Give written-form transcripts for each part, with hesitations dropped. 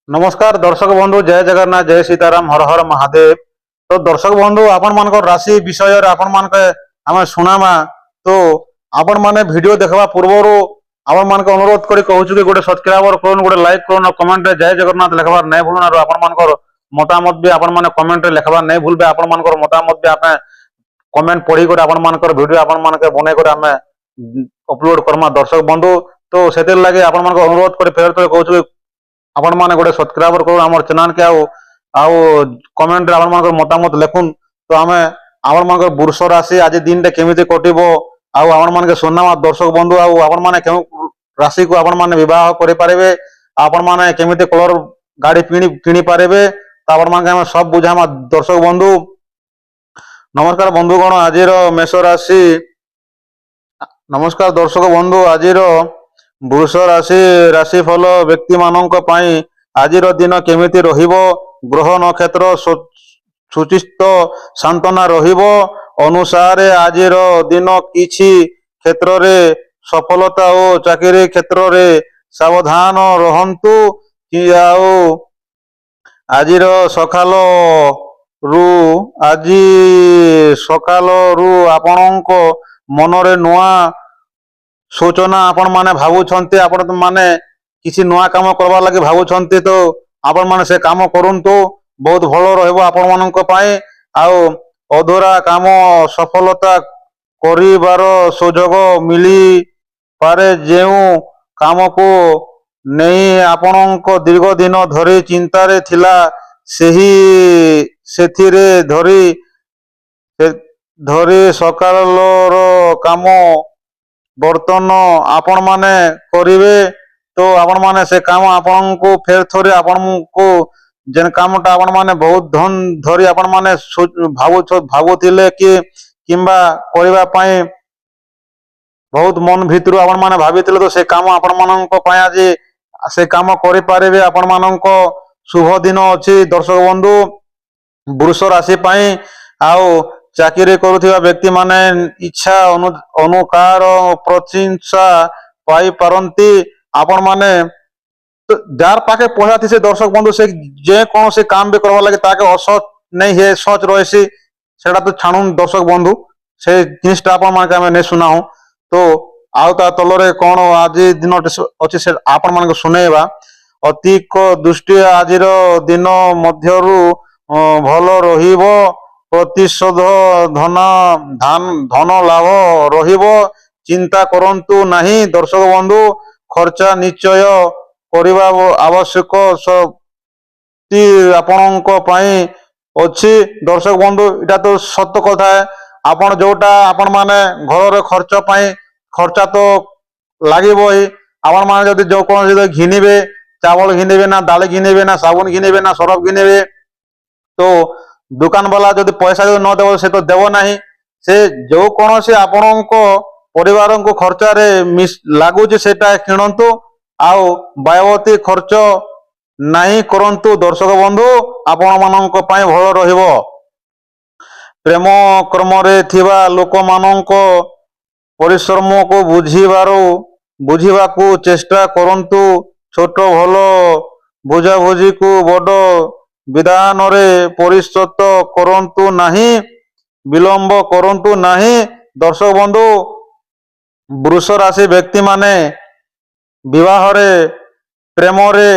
नमस्कार दर्शक बंधु जय जगन्नाथ जय सीताराम हर हर महादेव। तो दर्शक बंधु आपण मान राशि विषय आपण मान आम शुणामा। तो आपण माने वीडियो देखा पूर्वर आपण मान अनुरोध करी कहूँ कि गोटे सब्सक्राइबर करूँ गोटे लाइक करूँ कमेंट रे जय जगन्नाथ लिखबार नहीं भूलना। आपण मान मतामत भी आपण माने कमेंट रे लिखबार नहीं भूलबे। आपण मान मतामत भी आप कमेंट पढ़ी कर आपण मान वीडियो आपण मान बनै कर आम अपलोड करमा दर्शक बंधु। तो से लगे आपण मान अनुरोध कर फेर तो कहूँ आपण माने गोटे सब्सक्राइबर करू आम चैनल के आउ कमेंट रे आपण मान मतामत लिखुन। तो आम आपण मान वृष राशि आज दिन टे केमिति कटिबो आउ आपण मान सुनामा दर्शक बंधु आउ आपण माने केउ राशि को आपण माने विवाह करि पारिबे आपण माने केमिति कलर गाड़ी किनी पारिबे तो आपण मान हम सब बुझामा दर्शक बंधु। नमस्कार बंधुगण आजिर मेष राशि नमस्कार दर्शक बंधु आजिर वृष राशि राशिफल व्यक्ति मानक पई आजिर दिन केमिति रहिबो ग्रह नक्षत्र सुचिस्त सांत्वना रहिबो अनुसार आजिर दिन किछि क्षेत्र रे सफलता और चाकरी क्षेत्र रे सावधान रहंतु कि आउ आजिर सकाल रु आजि सकाल रु आपणक मनरे नुआ सूचना आपण माने भावुछंती आपण माने किसी नुआ काम करबा लगी भावुछंती तो आपण माने से काम करंतु बहुत भलो रहबो आपण मानक पई आउ अधूरा काम सफलता करिवार सुयोग मिली पारे जेउ काम को नहीं आपणक दीर्घ दिन धरी चिंता रे थिला सेही सेथिरे धरी सकालर काम बर्तन आपण माने करिवे तो आपण माने से काम आपण को फेर थोड़ी आपण को जेन कामटा आपण माने बहुत धन धरी आपण माने भावुथिले कि किंबा करिवा पई बहुत मन भितरु आपण माने भाबिथिले तो से काम आपण मानक पई आज से काम करि पारिबे। आपण मानक शुभ दिन अछि दर्शक बंधु वृष राशि पई आउ चाकरी करुथिबा व्यक्ति माने इच्छा अनुकार प्रशंसा पाई पारंती आपण माने तो जार पाके पहुंचा थी से दर्शक बंधु से जे कौन से काम भी करवा लगे ताके असत नहीं है सच रही सेटा तो छाणु दर्शक बंधु से जिनिसटा आपण माने हमें नहीं सुना हूं। तो आउ ता तलरे कौन आज दिन अच्छी से आपण माने सुनेबा अतिक दृष्टि आजिर दिन मध्यरु भलो रहिबो प्रतिशोध धन लाभ रहिबो चिंता करंतु नहीं दर्शक बंधु खर्चा निश्चय करिबा आवश्यक आपणक पई अछि दर्शक बंधु इटा तो सत्य कथा है। आपण जोटा आपण माने घर खर्च पई खर्चा तो लागिबो ही आपण माने जदी जो कोन घिनिबे चावल घिनिबे ना दाल घिनिबे ना साबुन घिनिबे ना सरफ घिनिबे तो दुकान वाला जदि पैसा जो न देव से तो देव नहीं से जो कौन से आपण परिवार को खर्चा रे लगुच सेटा किणतु आउ व्यवती खर्च नहीं करंतु दर्शक बंधु आपण मानक पई भलो रहिबो। प्रेम कर्म रे थिबा लोक मानक परिश्रम को बुझीबा को चेष्टा करंतु छोट भलो बुझाबुझी को बड़ विधान रे परिशत करंतु नहीं विलंब करंतु नहीं दर्शक बंधु वृष राशि व्यक्ति माने विवाह रे प्रेम रे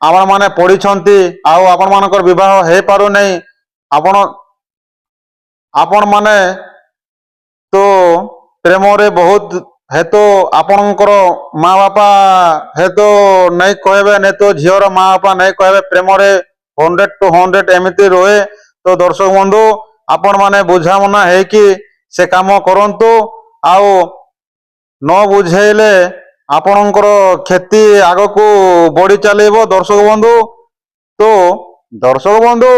आपण माने पड़ीछंती आउ आपण मानकर विवाह हे पारु नहीं आपण माने तो प्रेम रे बहुत हेतु आपणकर माँ बापा हेतु नहीं कहबे नहीं तो झीवर माँ बापा नहीं कहबे प्रेम रे 100 to 100 एमती रहे। तो दर्शक बंधु आपण माने बुझामना है कि से काम करंतु आउ न बुझेले आपणकर क्षति आग को बढ़ी चलेबो दर्शक बंधु। तो दर्शक बंधु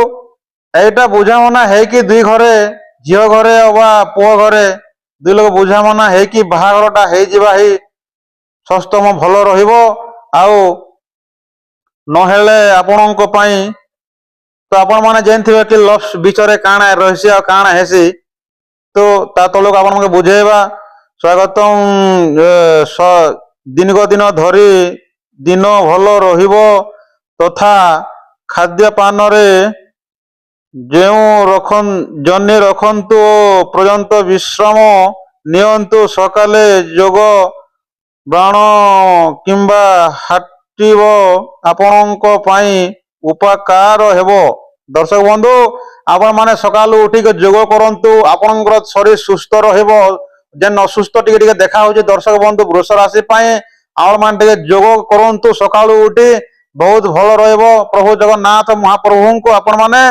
एटा बुझामना है कि दुई घरे झील घरे अबा पुओ घरे दुई लोग बुझामना है कि बाहाघरटा हे जिबा ही सस्तम भलो रहिबो आउ नहेले आपणक पई तो आपण माने जानथिबे कि लफ्स बिचरे काना रहस्य आ काना हेसी तो ता तलक आपण मके बुझेबा स्वागतम दिन को दिन धरी दिन भलो रहिबो ତଥା ଖାଦ୍ୟପାନରେ ଜନି ରଖନ୍ତୁ ଓ ପର୍ଯ୍ୟନ୍ତ ବିଶ୍ରାମ ନିଅନ୍ତୁ। ସକାଳେ ଯୋଗ ବ୍ୟାୟାମ କିମ୍ବା ହାঁଟିବ ଆପଣଙ୍କ ପାଇଁ ଉପକାର ହେବ। ଦର୍ଶକ ବନ୍ଧୁ, ଆପଣମାନେ ସକାଳୁ ଉଠିକି ଯୋଗ କରନ୍ତୁ, ଆପଣଙ୍କର ଶରୀର ସୁସ୍ଥ ରହିବ। ଯେନ୍ ଅସୁସ୍ଥ ଟିକେ ଟିକେ ଦେଖା ହଉଛି ଦର୍ଶକ ବନ୍ଧୁ ବୃଷ ରାଶି ପାଇଁ, ଆପଣମାନେ ଟିକେ ଯୋଗ କରନ୍ତୁ ସକାଳୁ ଉଠି, ବହୁତ ଭଲ ରହିବ। ପ୍ରଭୁ ଜଗନ୍ନାଥ ମହାପ୍ରଭୁଙ୍କୁ ଆପଣମାନେ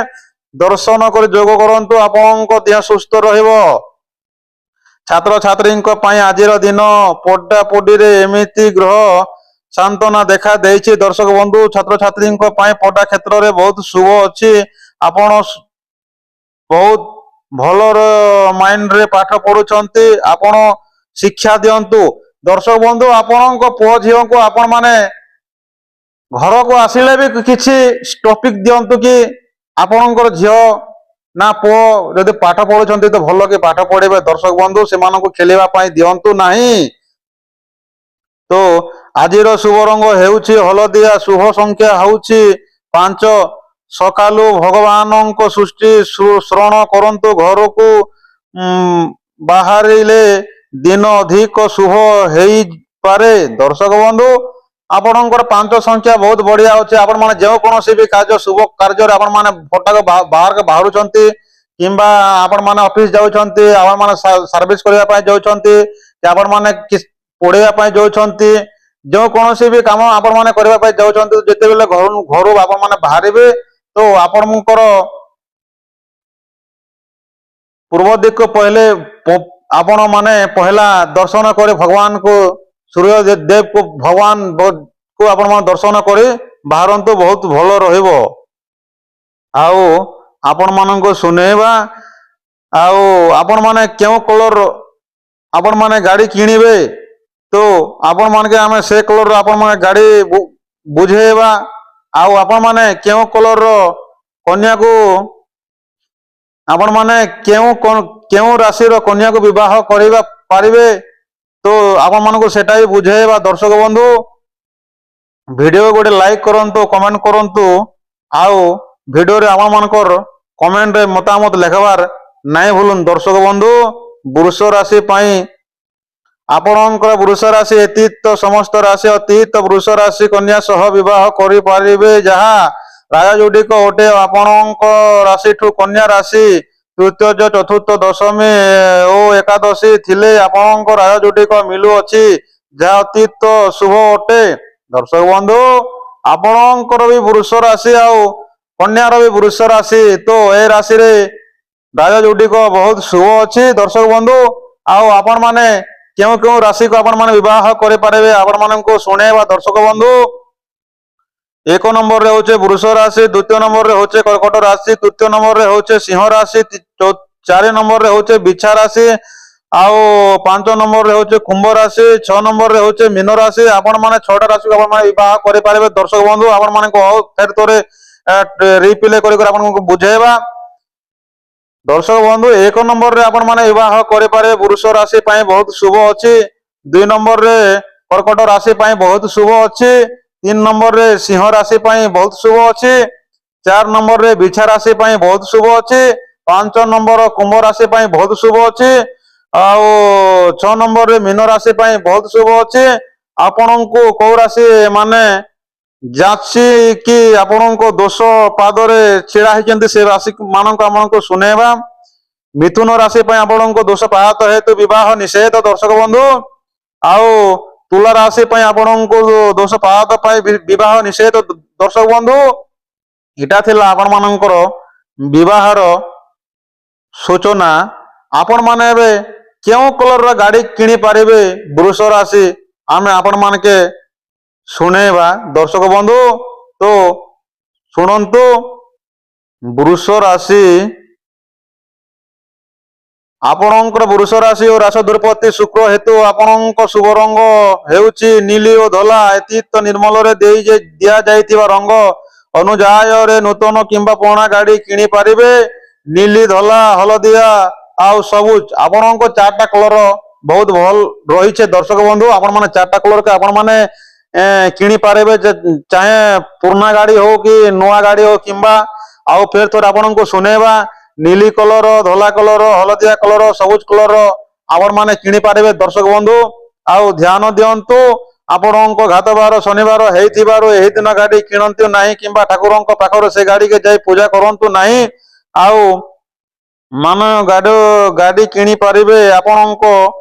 ଦର୍ଶନ କରି ଯୋଗ କରନ୍ତୁ, ଆପଣଙ୍କ ଦେହ ସୁସ୍ଥ ରହିବ। ଛାତ୍ରଛାତ୍ରୀଙ୍କ ପାଇଁ ଆଜିର ଦିନ ପଢାପଢିରେ ଏମିତି ଗ୍ରହ ସାନ୍ତ୍ୱନା ଦେଖା ଦେଇଛି। ଦର୍ଶକ ବନ୍ଧୁ, ଛାତ୍ରଛାତ୍ରୀଙ୍କ ପାଇଁ ପଢା କ୍ଷେତ୍ରରେ ବହୁତ ଶୁଭ ଅଛି। ଆପଣ ବହୁତ ଭଲର ମାଇଣ୍ଡରେ ପାଠ ପଢୁଛନ୍ତି, ଆପଣ ଶିକ୍ଷା ଦିଅନ୍ତୁ। ଦର୍ଶକ ବନ୍ଧୁ, ଆପଣଙ୍କ ପୁଅ ଝିଅଙ୍କୁ ଆପଣ ମାନେ ଘରକୁ ଆସିଲେ ବି କିଛି ଟପିକ ଦିଅନ୍ତୁ କି ଆପଣଙ୍କର ଝିଅ ନା ପୁଅ ଯଦି ପାଠ ପଢୁଛନ୍ତି ତ ଭଲ କି ପାଠ ପଢିବେ। ଦର୍ଶକ ବନ୍ଧୁ, ସେମାନଙ୍କୁ ଖେଳିବା ପାଇଁ ଦିଅନ୍ତୁ ନାହିଁ। ତ ଆଜିର ଶୁଭ ରଙ୍ଗ ହେଉଛି ହଳଦିଆ, ଶୁଭ ସଂଖ୍ୟା ହେଉଛି 5। ସକାଳୁ ଭଗବାନଙ୍କ ସୃଷ୍ଟି ଶ୍ରବଣ କରନ୍ତୁ। ଘରକୁ ବାହାରିଲେ ଦିନ ଅଧିକ ଶୁଭ ହେଇପାରେ। ଦର୍ଶକ ବନ୍ଧୁ, ଆପଣଙ୍କର 5 ସଂଖ୍ୟା ବହୁତ ବଢିଆ ଅଛି। ଆପଣ ମାନେ ଯେକୌଣସି ବି କାର୍ଯ୍ୟ ଶୁଭ କାର୍ଯ୍ୟରେ ଆପଣ ମାନେ ଫଟାକ ବାହାରୁଛନ୍ତି କିମ୍ବା ଆପଣ ମାନେ ଅଫିସ ଯାଉଛନ୍ତି, ଆପଣ ମାନେ ସର୍ଭିସ କରିବା ପାଇଁ ଯାଉଛନ୍ତି, ଆପଣ ମାନେ ପଢିବା ପାଇଁ ଯାଉଛନ୍ତି, ଯେକୌଣସି ବି କାମ ଆପଣ ମାନେ କରିବା ପାଇଁ ଯାଉଛନ୍ତି, ଯେତେବେଳେ ଘରୁ ଆପଣ ମାନେ ବାହାରିବେ ତ ଆପଣଙ୍କର ପୂର୍ବ ଦିଗ ପହିଲେ ଆପଣ ମାନେ ପହିଲା ଦର୍ଶନ କରି ଭଗବାନଙ୍କୁ ସୂର୍ଯ୍ୟ ଦେବକୁ ଭଗବାନକୁ ଆପଣ ମାନେ ଦର୍ଶନ କରି ବାହାରନ୍ତୁ, ବହୁତ ଭଲ ରହିବ। ଆଉ ଆପଣ ମାନଙ୍କୁ ଶୁଣେଇବା, ଆଉ ଆପଣ ମାନେ କେଉଁ କଲର ଆପଣ ମାନେ ଗାଡି କିଣିବେ ତ ଆପଣ ମାନକେ ଆମେ ସେ କଲର ଆପଣ ମାନେ ଗାଡି ବୁଝେଇବା। ଆଉ ଆପଣ ମାନେ କେଉଁ କଲର କନ୍ୟାକୁ ଆପଣ ମାନେ କେଉଁ ରାଶିର କନ୍ୟାକୁ ବିବାହ କରିବା ପାରିବେ ତ ଆପଣ ମାନଙ୍କୁ ସେଟା ବି ବୁଝେଇବା। ଦର୍ଶକ ବନ୍ଧୁ, ଭିଡିଓ ଗୋଟେ ଲାଇକ୍ କରନ୍ତୁ, କମେଣ୍ଟ କରନ୍ତୁ, ଆଉ ଭିଡିଓରେ ଆପଣ ମାନଙ୍କର କମେଣ୍ଟରେ ମତାମତ ଲେଖବାର ନାଇଁ ଭୁଲନ୍ତୁ। ଦର୍ଶକ ବନ୍ଧୁ, ବୃଷ ରାଶି ପାଇଁ ଆପଣଙ୍କର ବୃଷ ରାଶି ଅତୀତ ସମସ୍ତ ରାଶି ଅତୀତ ବୃଷ ରାଶି କନ୍ୟା ସହ ବିବାହ କରିପାରିବେ, ଯାହା ରାଜଯୋଡିକ ଅଟେ। ଆପଣଙ୍କ ରାଶିଠୁ କନ୍ୟା ରାଶି ତୃତୀୟ, ଚତୁର୍ଥ, ଦଶମୀ ଓ ଏକାଦଶୀ ଥିଲେ ଆପଣଙ୍କ ରାଜଯୋଡିକ ମିଳୁଅଛି, ଯାହା ଅତୀତ ଶୁଭ ଅଟେ। ଦର୍ଶକ ବନ୍ଧୁ, ଆପଣଙ୍କର ବି ବୃଷ ରାଶି ଆଉ କନ୍ୟାର ବି ବୃଷ ରାଶି, ତ ଏ ରାଶିରେ ରାଜଯୋଡିକ ବହୁତ ଶୁଭ ଅଛି। ଦର୍ଶକ ବନ୍ଧୁ, ଆଉ ଆପଣ ମାନେ କେଉଁ କେଉଁ ରାଶିକୁ ଆପଣ ମାନେ ବିବାହ କରିପାରିବେ ଆପଣ ମାନଙ୍କୁ ଶୁଣେଇବା। ଦର୍ଶକ ବନ୍ଧୁ, 1 ନମ୍ବରରେ ହଉଛି ବୃଷ ରାଶି, 2ୟ ନମ୍ବରରେ ହଉଛି କର୍କଟ ରାଶି, 3ୟ ନମ୍ବରରେ ହଉଛି ସିଂହ ରାଶି, 4 ନମ୍ବରରେ ହଉଛି ବିଛା ରାଶି, ଆଉ 5 ନମ୍ବରରେ ହଉଛି କୁମ୍ଭ ରାଶି, 6 ନମ୍ବରରେ ହଉଛି ମୀନ ରାଶି। ଆପଣ ମାନେ 6ଟା ରାଶିକୁ ଆପଣ ମାନେ ବିବାହ କରିପାରିବେ। ଦର୍ଶକ ବନ୍ଧୁ, ଆପଣ ମାନଙ୍କୁ ଫେର ଥରେ ରିପ୍ଲେ କରି ଆପଣଙ୍କୁ ବୁଝେଇବା। ଦର୍ଶକ ବନ୍ଧୁ, 1 ନମ୍ବରରେ ଆପଣ ମାନେ ବିବାହ କରିପାରିବେ, ବୃଷ ରାଶି ପାଇଁ ବହୁତ ଶୁଭ ଅଛି। 2 ନମ୍ବରରେ କର୍କଟ ରାଶି ପାଇଁ ବହୁତ ଶୁଭ ଅଛି। 3 ନମ୍ବରରେ ସିଂହ ରାଶି ପାଇଁ ବହୁତ ଶୁଭ ଅଛି। 4 ନମ୍ବରରେ ବିଛା ରାଶି ପାଇଁ ବହୁତ ଶୁଭ ଅଛି। 5 ନମ୍ବର କୁମ୍ଭ ରାଶି ପାଇଁ ବହୁତ ଶୁଭ ଅଛି। ଆଉ 6 ନମ୍ବରରେ ମୀନ ରାଶି ପାଇଁ ବହୁତ ଶୁଭ ଅଛି। ଆପଣଙ୍କୁ କୋଉ ରାଶି ମାନେ ଯାଚି କି ଆପଣଙ୍କ ଦୋଷ ପାଦରେ ଛିଡା ହେଇଛନ୍ତି ସେ ରାଶି ମାନଙ୍କୁ ଆପଣଙ୍କୁ ଶୁଣେଇବା। ମିଥୁନ ରାଶି ପାଇଁ ଆପଣଙ୍କ ଦୋଷ ପାହାତ ହେତୁ ବିବାହ ନିଷେଧ। ଦର୍ଶକ ବନ୍ଧୁ, ଆଉ ତୁଲା ରାଶି ପାଇଁ ଆପଣଙ୍କୁ ଦୋଷ ପାହାତ ପାଇଁ ବିବାହ ନିଷେଧ। ଦର୍ଶକ ବନ୍ଧୁ, ଏଇଟା ଥିଲା ଆପଣ ମାନଙ୍କର ବିବାହର ସୂଚନା। ଆପଣ ମାନେ ଏବେ କେଉଁ କଲରର ଗାଡି କିଣି ପାରିବେ ବୃଷ ରାଶି ଆମେ ଆପଣ ମାନକେ ଶୁଣେଇବା। ଦର୍ଶକ ବନ୍ଧୁ, ତ ଶୁଣନ୍ତୁ, ବୃଷ ରାଶି ଆପଣଙ୍କର ବୃଷ ରାଶି ଓ ରାଶିଧୂପତି ଶୁକ୍ର ହେତୁ ଆପଣଙ୍କ ଶୁଭ ରଙ୍ଗ ହେଉଛି ନୀଳି ଓ ଧଳା। ଅତୀତ ନିର୍ମଳରେ ଦିଆଯାଇଥିବା ରଙ୍ଗ ଅନୁଯାୟରେ ନୂତନ କିମ୍ବା ପୁରୁଣା ଗାଡି କିଣି ପାରିବେ। ନୀଲି, ଧଳା, ହଳଦିଆ ଆଉ ସବୁଜ ଆପଣଙ୍କ 4ଟା କଲର ବହୁତ ଭଲ ରହିଛି। ଦର୍ଶକ ବନ୍ଧୁ, ଆପଣ ମାନେ 4ଟା କଲରকে ଆପଣ ମାନେ କିଣି ପାରିବେ, ଚାहे ପୁରୁଣା ଗାଡି ହଉ କି ନୂଆ ଗାଡି ହଉ। କିମ୍ବା ଆଉ ଫେର ଥରେ ଆପଣଙ୍କୁ ଶୁଣେଇବା, नीली कलर, धला कलर, हलदिया कलर, सबुज कलर आपण माने किनी पारे दर्शक बंधु। आउ ध्यान दियंतु, आपणक घात बार शनिवार हेइथिबारु एही दिन गाड़ी किणंतु नाही, किंबा ठाकुरंक पाखरे से गाड़ी के जाई पूजा करंतु नाही। आउ मान गाड़ी किनी पारिबे आपणक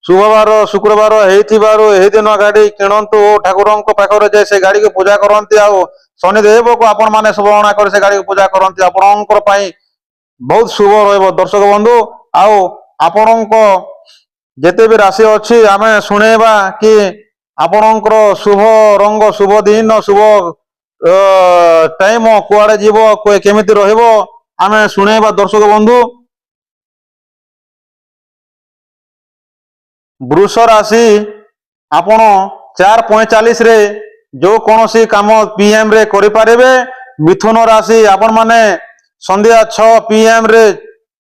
शुभवार शुक्रवार हेइथिबारु एही दिन गाड़ी किणंतु, ठाकुरंक पाखरे जाई से गाड़ी के पूजा करंती। आउ शनिदेव को आपण माने शुभवणा कर से गाड़ी के पूजा करंती, आपणकर पई बहुत शुभ रहिबो दर्शक बंधु। आउ आपणक जेते भी राशि अच्छी आमे शुणेबा कि आपणकर शुभ रंग, शुभ दिन, शुभ टाइम कुआडे जीवो, केमिति रहिबो आमे शुणेबा दर्शक बंधु। वृष राशि आपण 4:45 रे जो कोनोसी काम पीएम रे करि पारिबे। मिथुन राशि आपण माने संध्या 6 PM रे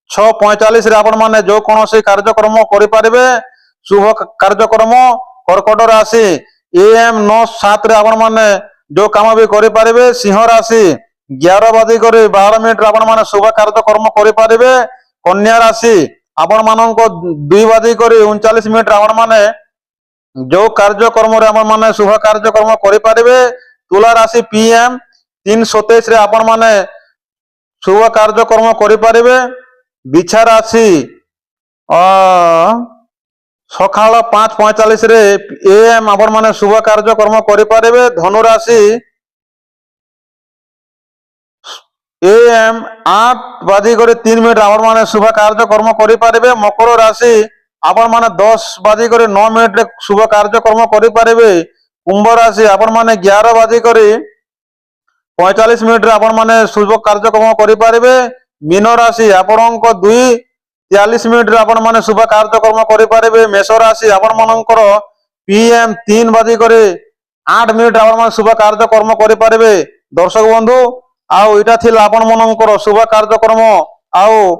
6:45 रे आपण माने जो कोनोसी कार्यक्रम करि पारिबे, शुभ कार्यक्रम। कर्कट राशि AM 9:07 रे आपण माने जो काम भी करि पारिबे। सिंह राशि 11:12 रे आपण माने शुभ कार्यक्रम करि पारिबे। कन्या राशि आपण माननको 2:39 आपण माने जो कार्यक्रम रे आपण माने शुभ कार्यक्रम करि पारिबे। तुला राशि PM 3:27 रे आपण माने शुभ कार्यक्रम करि पारिबे। बिछा राशि सकाळ 5:45 रे AM आपण माने शुभ कार्यक्रम करि पारिबे। धनु राशि AM 8:03 आपण माने शुभ कार्यक्रम करि पारिबे। मकर राशि आपण माने 10:09 रे शुभ कार्यक्रम करि पारिबे। कुंभ राशि आपण माने 11:45 रे आपण माने शुभ कार्यक्रम करि पारिबे। मीन राशि आपणक 2:43 रे आपण माने शुभ कार्यक्रम करि पारिबे। मेष राशि आपण मानकर PM 3:08 आपण माने शुभ कार्यक्रम करि पारिबे दर्शक बंधु। आउ इटा थिला आपण मानकर शुभ कार्यक्रम। आउ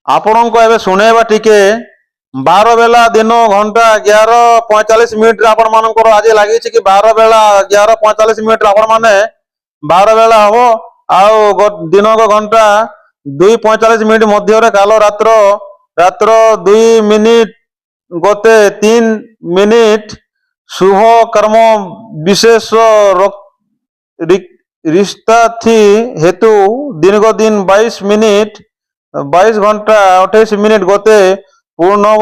आपणको एबे सुनेबा टिके 12 बेला दिन घंटा 11:45 रे आपण मानकर आज लागि छि कि 12 बेला 11:45 रे आपण माने 12 बेला हो। आउ दिन को घंटा 2:45 मध्य रे कालो रात्र 2 मिनिट गोते 3 मिनिट शुभ कर्म विशेष रिश्ता थी हेतु दिन को दिन 22 घंटा 28 मिनिट गोते पूर्णव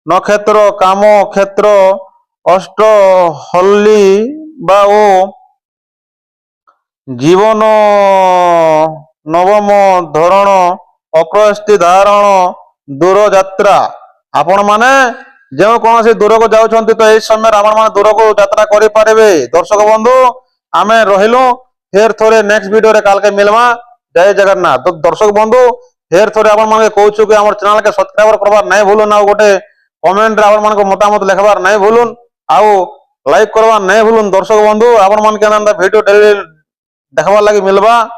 नक्षत्र काम क्षेत्र अष्ट हल्ली बा ओ जीवन नवम धरण अप्रस्ति धारण दूर यात्रा। आपण माने जो कौन से दूर को जाउछंती तो एई समय आपण माने दूर को यात्रा करि पारिबे दर्शक बंधु। आमे रहिलु फेर थोरे नेक्स्ट वीडियो रे काल के मिलवा। जय जगन्नाथ। तो दर्शक बंधु फेर थोरे आपण माने कहूछु कि हमर चैनल के सब्सक्राइब करबार नै भूलुन। आ गोटे कमेंट रे आपण माने मतामत लिखबार नै भूलुन। आउ लाइक करबार नै भूलुन दर्शक बंधु। आपण माने के वीडियो डेली देखबार लागि मिलवा।